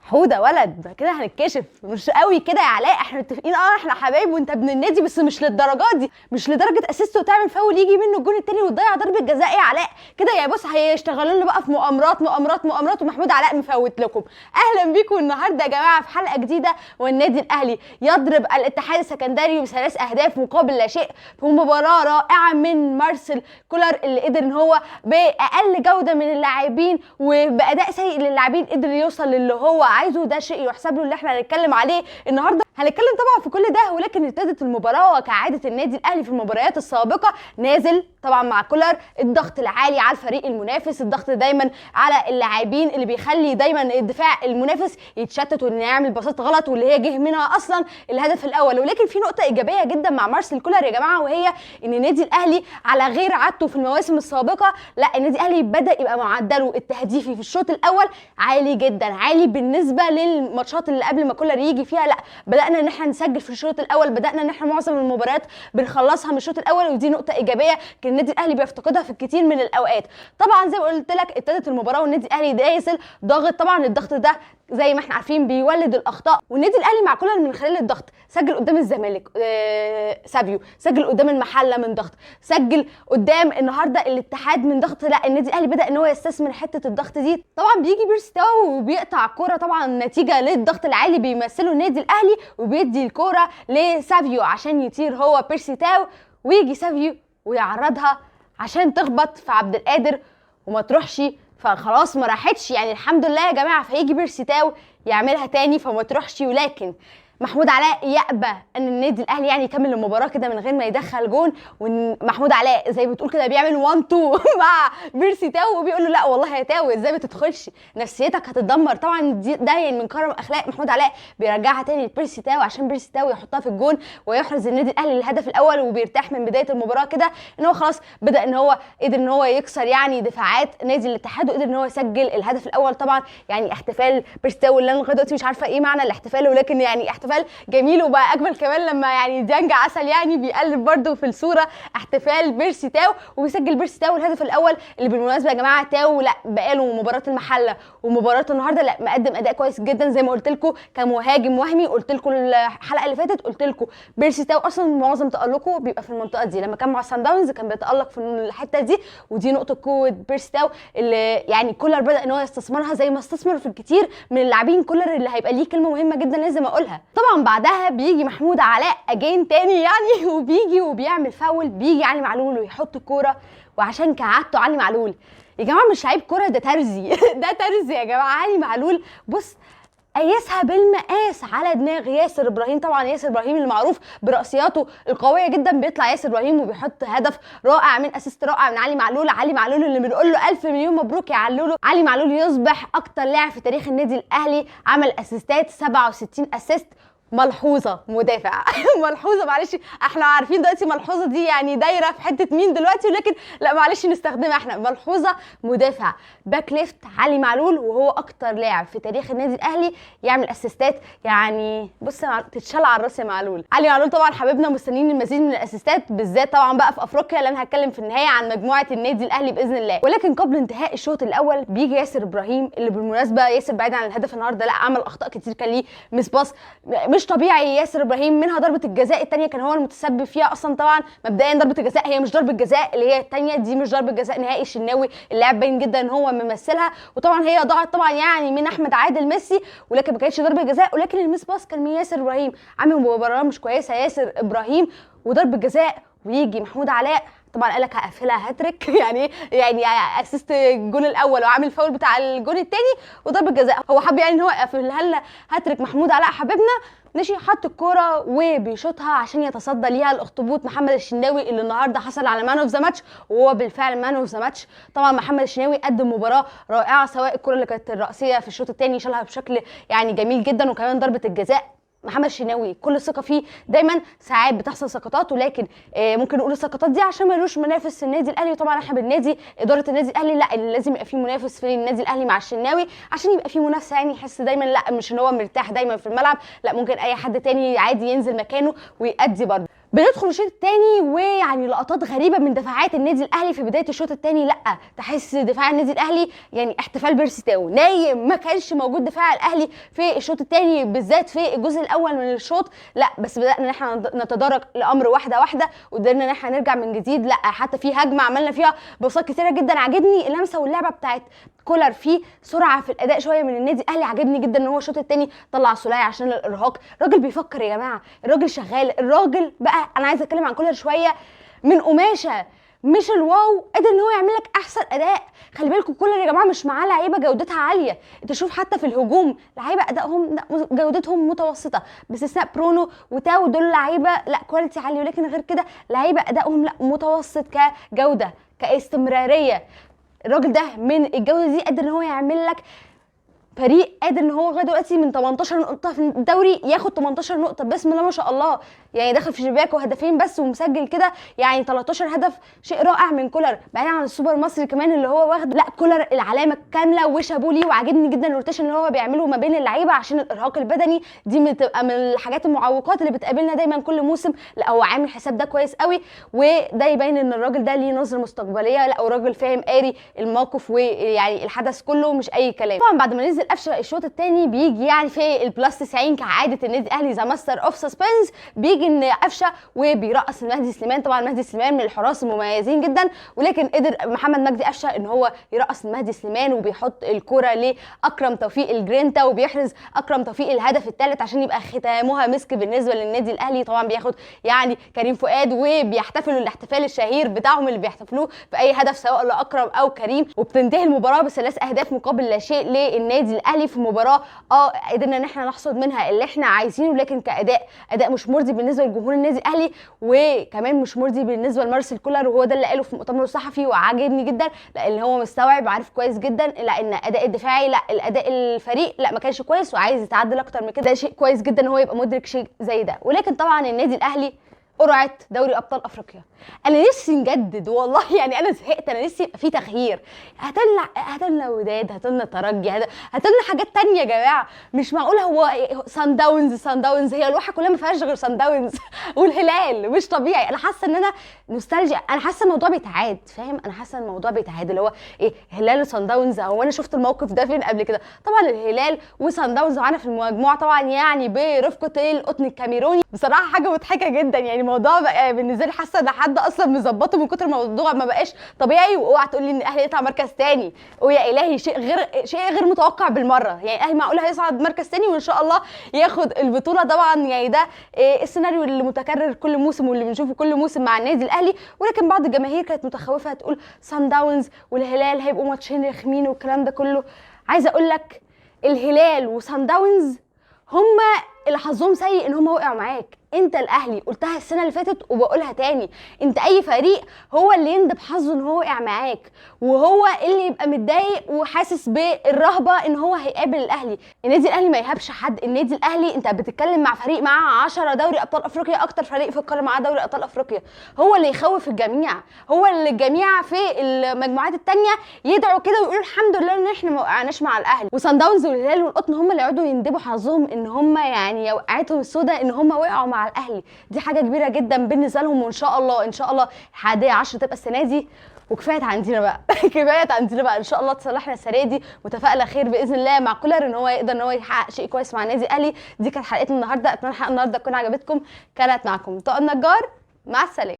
حوده ولد كده هنتكشف مش قوي كده يا علاء. احنا متفقين احنا حبايب وانت ابن النادي، بس مش للدرجات دي، مش لدرجه اسيست وتعمل فاول يجي منه الجون التاني وتضيع ضربه جزاء يا علاء كده. يا بص هيشتغلوا لنا بقى في مؤامرات مؤامرات مؤامرات، ومحمود علاء مفوت لكم. اهلا بيكم النهارده يا جماعه في حلقه جديده، والنادي الاهلي يضرب الاتحاد السكندري بثلاث اهداف مقابل لا شيء في مباراه رائعه من مارسيل كولر، اللي قدر ان هو باقل جوده من اللاعبين وباداء سيء للاعبين قدر يوصل للي هو عايزه. ده شيء يحسب له اللي احنا هنتكلم عليه النهارده. هنتكلم طبعا في كل ده، ولكن ابتدت المباراه وكعاده النادي الاهلي في المباريات السابقه نازل طبعا مع كولر الضغط العالي على الفريق المنافس، الضغط دايما على اللاعبين اللي بيخلي دايما الدفاع المنافس يتشتت وان يعمل باصات غلط واللي هي جه منها اصلا الهدف الاول. ولكن في نقطه ايجابيه جدا مع مارسيل كولر يا جماعه، وهي ان النادي الاهلي على غير عادته في المواسم السابقه، لا النادي الاهلي بدا يبقى معدله التهديفي في الشوط الاول عالي جدا، عالي بالنسبه للماتشات اللي قبل ما كولر يجي فيها. لا بدانا ان احنا نسجل في الشوط الاول، بدانا ان احنا معظم المباريات بنخلصها من الشوط الاول، ودي نقطه ايجابيه كان النادي الاهلي بيفتقدها في الكثير من الاوقات. طبعا زي ما قلت لك ابتدت المباراه والنادي الاهلي نازل ضاغط، طبعا الضغط ده زي ما احنا عارفين بيولد الاخطاء، والنادي الاهلي مع كولر من خلال الضغط سجل قدام الزمالك سافيو، سجل قدام المحله من ضغط، سجل قدام النهارده الاتحاد من ضغط. لا النادي الاهلي بدا ان هو يستثمر حته الضغط دي. طبعا بيجي بيرسي تاو وبيقطع الكوره طبعا نتيجه للضغط العالي بيمثله النادي الاهلي، وبيدي الكوره لسافيو عشان يطير هو بيرسي تاو، ويجي سافيو ويعرضها عشان تخبط في عبد القادر وما تروحش، فخلاص ما راحتش يعني الحمد لله يا جماعه. فيجي بيرسي تاو يعملها تاني فما تروحش، ولكن محمود علاء يأبى ان النادي الاهلي يعني يكمل المباراه كده من غير ما يدخل جون. ومحمود علاء زي بتقول كده بيعمل 1 2 مع بيرسي تاو وبيقول له لا والله يا تاو ازاي ما تدخلش، نفسيتك هتتدمر. طبعا ده يعني من كرم اخلاق محمود علاء بيرجعها تاني لبيرسي تاو عشان بيرسي تاو يحطها في الجون ويحرز النادي الاهلي الهدف الاول، وبيرتاح من بدايه المباراه كده ان هو خلاص بدا ان هو قدر ان هو يكسر يعني دفاعات نادي الاتحاد، وقدر ان هو يسجل الهدف الاول. طبعا يعني احتفال بيرسي تاو اللي انا لغايه دلوقتي مش عارفه ايه معنى الاحتفال، ولكن يعني احتفال جميل وبقى اجمل كمان لما يعني ديانج عسل يعني بيقلب برده في الصوره احتفال بيرسي تاو، وبيسجل بيرسي تاو الهدف الاول. اللي بالمناسبه يا جماعه تاو لا بقاله مباراه المحله ومباراه النهارده لا مقدم اداء كويس جدا زي ما قلت لكم كمهاجم وهمي. قلت لكم الحلقه اللي فاتت قلت لكم بيرسي تاو اصلا معظم تالقه بيبقى في المنطقه دي، لما كان مع سان داونز كان بيتالق في الحته دي، ودي نقطه قوه بيرسي تاو اللي يعني كولر بدا ان هو يستثمرها زي ما استثمر في الكثير من اللاعبين. كولر اللي هيبقى ليه كلمه مهمه جدا لازم اقولها. طبعا بعدها بيجي محمود علاء اجين تاني يعني وبيجي وبيعمل فاول، بيجي علي معلول ويحط الكوره، وعشان كعادته علي معلول يا جماعه مش لعيب كوره ده ترزي ده ترزي يا جماعه. علي معلول بص قيسها بالمقاس على دماغ ياسر ابراهيم. طبعا ياسر ابراهيم اللي معروف براسياته القويه جدا، بيطلع ياسر ابراهيم وبيحط هدف رائع من اسيست رائع من علي معلول. علي معلول اللي بنقول له الف مليون مبروك يا علولو. علي معلول يصبح اكتر لاعب في تاريخ النادي الاهلي عمل اسيستات 67 اسيست. ملحوظه مدافع ملحوظه معلش احنا عارفين دلوقتي ملحوظه دي يعني دايره في حته مين دلوقتي، ولكن لا معلش نستخدمها احنا ملحوظه مدافع باك ليفت علي معلول، وهو اكتر لاعب في تاريخ النادي الاهلي يعمل اسيستات. يعني بص تتشال على الراس يا معلول. علي معلول طبعا حبيبنا مستنيين المزيد من الاسيستات بالذات طبعا بقى في افريقيا، لان هتكلم في النهايه عن مجموعه النادي الاهلي باذن الله. ولكن قبل انتهاء الشوط الاول بيجي ياسر ابراهيم اللي بالمناسبه ياسر بعيد عن الهدف النهارده لا عمل اخطاء كتير، كان ليه مس باص مش طبيعي ياسر ابراهيم، منها ضربه الجزاء الثانيه كان هو المتسبب فيها اصلا. طبعا مبدئيا ضربه الجزاء هي مش ضربه جزاء، اللي هي الثانيه دي مش ضربه جزاء نهائي. الشناوي اللاعب باين جدا ان هو ممثلها، وطبعا هي ضاعت طبعا يعني من احمد عادل ميسي، ولكن ما كانتش ضربه جزاء. ولكن المس باص كان من ياسر ابراهيم، عامل مباراه مش كويسه ياسر ابراهيم وضربه جزاء. ويجي محمود علاء طبعا قال لك هقفلها هاتريك يعني اسيست الجون الاول وعامل فاول بتاع الجون الثاني وضربه جزاء، هو حب يعني ان هو يقفلها لنا هاتريك. محمود علاء حبيبنا ماشي حط الكوره وبيشوطها عشان يتصدى ليها الاخطبوط محمد الشناوي اللي النهارده حصل على مان اوف ذا ماتش، وهو بالفعل مان اوف ذا ماتش. طبعا محمد الشناوي قدم مباراه رائعه، سواء الكوره اللي كانت الرأسيه في الشوط الثاني شالها بشكل يعني جميل جدا، وكمان ضربه الجزاء. محمد الشناوي كل ثقه فيه، دايما ساعات بتحصل سقطات، ولكن ممكن نقول السقطات دي عشان ملوش منافس في النادي الاهلي. وطبعا احنا بالنادي اداره النادي الاهلي لا لازم يبقى فيه منافس في النادي الاهلي مع الشناوي عشان يبقى فيه منافسه، يعني يحس دايما لا مش ان هو مرتاح دايما في الملعب، لا ممكن اي حد تاني عادي ينزل مكانه ويأدي برضه. بندخل الشوط الثاني ويعني لقطات غريبه من دفاعات النادي الاهلي في بدايه الشوط الثاني. لا تحس دفاع النادي الاهلي يعني احتفال بيرسي تاو نايم، ما كانش موجود دفاع الاهلي في الشوط الثاني بالذات في الجزء الاول من الشوط. لا بس بدانا ان احنا نتدرج الامر واحده واحده وقدرنا ان احنا نرجع من جديد. لا حتى في هجمه عملنا فيها باصات كتيره جدا. عجبني اللمسه واللعبه بتاعت كولر، في سرعه في الاداء شويه من النادي الاهلي. عجبني جدا ان هو الشوط الثاني طلع سولية عشان الارهاق. الراجل بيفكر يا جماعه، الراجل شغال. الراجل بقى انا عايزه اتكلم عن كولر شويه، من قماشه مش الواو قادر ان هو يعمل لك احسن اداء. خلي بالكم كولر يا جماعه مش معاه لعيبه جودتها عاليه. انت شوف حتى في الهجوم لعيبه ادائهم جودتهم متوسطه باستثناء برونو وتاو، دول لعيبه لا كواليتي عاليه، ولكن غير كده لعيبه ادائهم لا متوسط كجوده كاستمراريه. الراجل ده من الجوده دي قادر ان هو يعمل لك فريق قادر ان هو لغايه دلوقتي من 18 نقطه في الدوري ياخد 18 نقطه بسم الله ما شاء الله. يعني دخل في شباك وهدفين بس ومسجل كده يعني 13 هدف، شيء رائع من كولر. بعيدا عن السوبر المصري كمان اللي هو واخد، لا كولر العلامه كامله وشابوه ليه. وعاجبني جدا الروتيشن اللي هو بيعمله ما بين اللعيبه عشان الارهاق البدني، دي بتبقى من الحاجات المعوقات اللي بتقابلنا دايما كل موسم. لا هو عامل حساب ده كويس قوي، وده يبين ان الراجل ده ليه نظره مستقبليه. لا وراجل فاهم قاري الموقف ويعني الحدث كله مش اي كلام. طبعا بعد ما نزل قفشه الشوط الثاني بيجي يعني في البلس 90 كعاده النادي الاهلي ذا ماستر اوف سسبنس، بيجي ان قفشه وبيرقص مهدي سليمان. طبعا مهدي سليمان من الحراس المميزين جدا، ولكن قدر محمد مجدي قفشه ان هو يرقص مهدي سليمان وبيحط الكره لاكرم توفيق الجرينتا وبيحرز اكرم توفيق الهدف الثالث عشان يبقى ختامها مسك بالنسبه للنادي الاهلي. طبعا بياخد يعني كريم فؤاد وبيحتفلوا الاحتفال الشهير بتاعهم اللي بيحتفلوه في اي هدف سواء لاكرم او كريم، وبتنتهي المباراه بثلاث اهداف مقابل لا شيء للنادي الاهلي في مباراه قدرنا ان احنا نحصد منها اللي احنا عايزينه، لكن اداء مش مرضي بالنسبه لجمهور النادي الاهلي وكمان مش مرضي بالنسبه لمارسيل كولر. وهو ده اللي قاله في المؤتمر الصحفي وعاجبني جدا، لان هو مستوعب عارف كويس جدا لان الاداء الدفاعي لا الاداء الفريق لا ما كانش كويس وعايز يتعدل اكتر من كده. ده شيء كويس جدا ان هو يبقى مدرك شيء زي ده. ولكن طبعا النادي الاهلي قرعه دوري ابطال افريقيا، انا نفسي نجدد والله. يعني انا زهقت، انا نفسي يبقى في تغيير. هاتلنا وداد، هاتلنا ترجي، هاتلنا حاجات تانية يا جماعه. مش معقول هو سان داونز هي الواحه كلها ما فيهاش غير سان داونز والهلال. مش طبيعي. انا حاسه ان انا نوستالجيا، انا حاسه الموضوع بيتعاد، فاهم؟ انا حاسه الموضوع بيتعاد اللي هو ايه هلال وسان داونز. هو انا شفت الموقف ده فين قبل كده؟ طبعا الهلال وسان داونز معانا في المجموعه طبعا يعني برفقه القطن الكاميروني. بصراحه حاجه مضحكه جدا. يعني الموضوع بقى بالنسبه لي حاسه ان حد اصلا مظبطه من كتر ما الموضوع ما بقاش طبيعي. واوعى تقول لي ان الاهلي يطلع مركز ثاني، ويا الهي شيء غير متوقع بالمره. يعني الاهلي معقول هيصعد مركز ثاني وان شاء الله ياخد البطوله؟ طبعا يعني ده السيناريو اللي متكرر كل موسم واللي بنشوفه كل موسم مع النادي الاهلي. ولكن بعض الجماهير كانت متخوفه تقول سان داونز والهلال هيبقوا ماتشين رخمين والكلام ده كله. عايزه اقول لك الهلال وسان داونز هما اللي حظهم سيء ان هما وقعوا معاك. انت الاهلي قلتها السنه اللي فاتت وبقولها تاني، انت اي فريق هو اللي يندب حظه ان هو وقع معاك، وهو اللي يبقى متضايق وحاسس بالرهبه ان هو هيقابل الاهلي. النادي الاهلي ما يهابش حد. النادي الاهلي انت بتتكلم مع فريق معاه 10 دوري ابطال افريقيا، اكتر فريق في القاره معاه دوري ابطال افريقيا. هو اللي يخوف الجميع، هو اللي الجميع في المجموعات الثانيه يدعوا كده ويقولوا الحمد لله ان احنا ما وقعناش مع الاهلي. وصن داونز والهلال والقطن هم اللي يقعدوا يندبوا حظهم ان هم يعني وقعتهم السوداء ان هم وقعوا مع الاهلي. دي حاجه كبيره جدا بالنسبه لهم، وان شاء الله ان شاء الله الحادية عشر تبقى السنه دي. وكفايه عندنا بقى كفايه عندنا بقى ان شاء الله تصلحنا السنه دي. متفائله خير باذن الله مع كولر ان هو يقدر ان هو يحقق شيء كويس مع النادي الاهلي. دي كانت حلقتنا النهارده، اتمنى الحلقه النهارده تكون عجبتكم. كانت معكم طه النجار، مع السلامه.